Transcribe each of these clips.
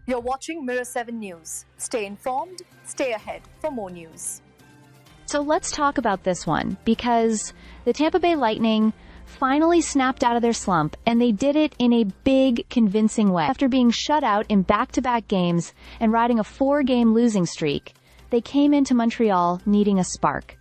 You're watching Mirror 7 News. Stay informed, stay ahead for more news. So let's talk about this one, because the Tampa Bay Lightning finally snapped out of their slump, and they did it in a big, convincing way. After being shut out in back-to-back games and riding a 4-game losing streak, they came into Montreal needing a spark.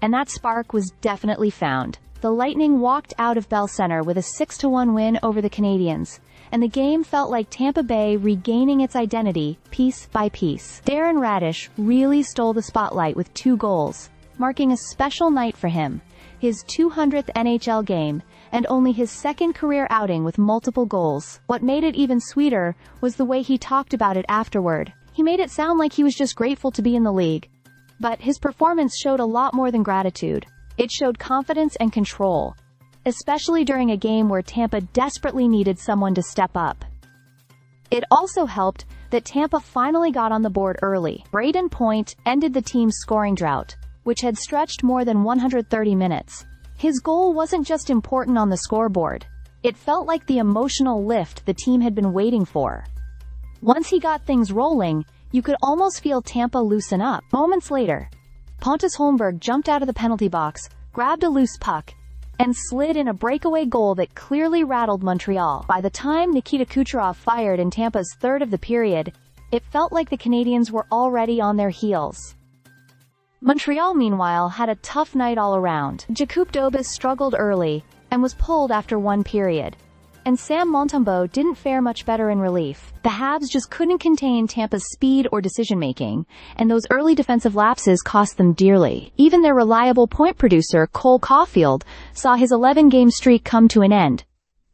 And that spark was definitely found. The Lightning walked out of Bell Center with a 6-1 win over the Canadiens, and the game felt like Tampa Bay regaining its identity piece by piece. Darren Radish really stole the spotlight with 2 goals, marking a special night for him, his 200th NHL game, and only his 2nd career outing with multiple goals. What made it even sweeter was the way he talked about it afterward. He made it sound like he was just grateful to be in the league. But his performance showed a lot more than gratitude. It showed confidence and control, especially during a game where Tampa desperately needed someone to step up. It also helped that Tampa finally got on the board early. Brayden Point ended the team's scoring drought, which had stretched more than 130 minutes. His goal wasn't just important on the scoreboard. It felt like the emotional lift the team had been waiting for. Once he got things rolling, you could almost feel Tampa loosen up. Moments later, Pontus Holmberg jumped out of the penalty box, grabbed a loose puck, and slid in a breakaway goal that clearly rattled Montreal. By the time Nikita Kucherov fired in Tampa's third of the period, it felt like the Canadiens were already on their heels. Montreal, meanwhile, had a tough night all around. Jakub Dobas struggled early and was pulled after 1 period, and Sam Montembeault didn't fare much better in relief. The Habs just couldn't contain Tampa's speed or decision-making, and those early defensive lapses cost them dearly. Even their reliable point producer, Cole Caulfield, saw his 11-game streak come to an end,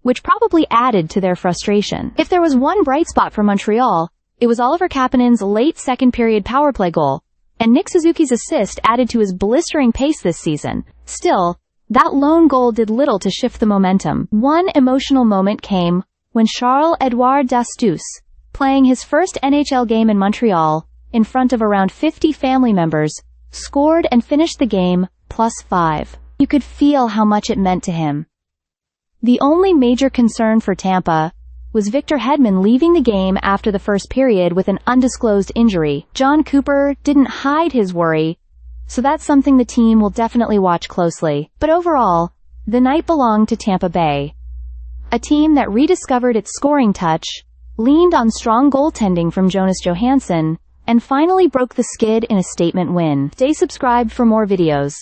which probably added to their frustration. If there was one bright spot for Montreal, it was Oliver Kapanen's late second-period powerplay goal, and Nick Suzuki's assist added to his blistering pace this season. Still, that lone goal did little to shift the momentum. One emotional moment came when Charles-Edouard Dastus, playing his first NHL game in Montreal, in front of around 50 family members, scored and finished the game +5. You could feel how much it meant to him. The only major concern for Tampa was Victor Hedman leaving the game after the first period with an undisclosed injury. John Cooper didn't hide his worry, so that's something the team will definitely watch closely. But overall, the night belonged to Tampa Bay, a team that rediscovered its scoring touch, leaned on strong goaltending from Jonas Johansson, and finally broke the skid in a statement win. Stay subscribed for more videos.